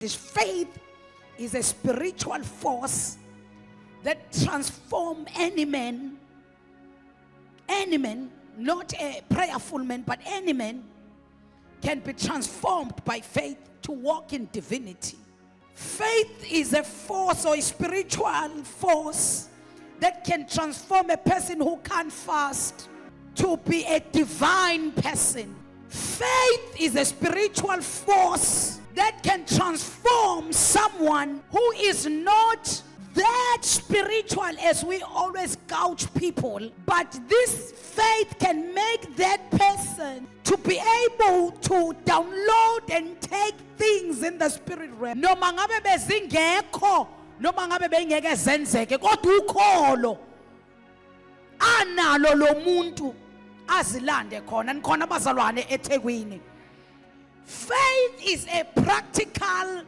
This faith is a spiritual force that transforms any man, not a prayerful man, but any man can be transformed by faith to walk in divinity. Faith is a force or a spiritual force that can transform a person who can't fast to be a divine person. Faith is a spiritual force that can transform someone who is not that spiritual as we always gouge people, but this faith can make that person to be able to download and take things in the spirit realm. Noma ngabe bezingekho, noma ngabe bengeke zenzeke, kodwa ukholo analo lo muntu azilande khona nikhona abazalwane eThekwini. Faith is a practical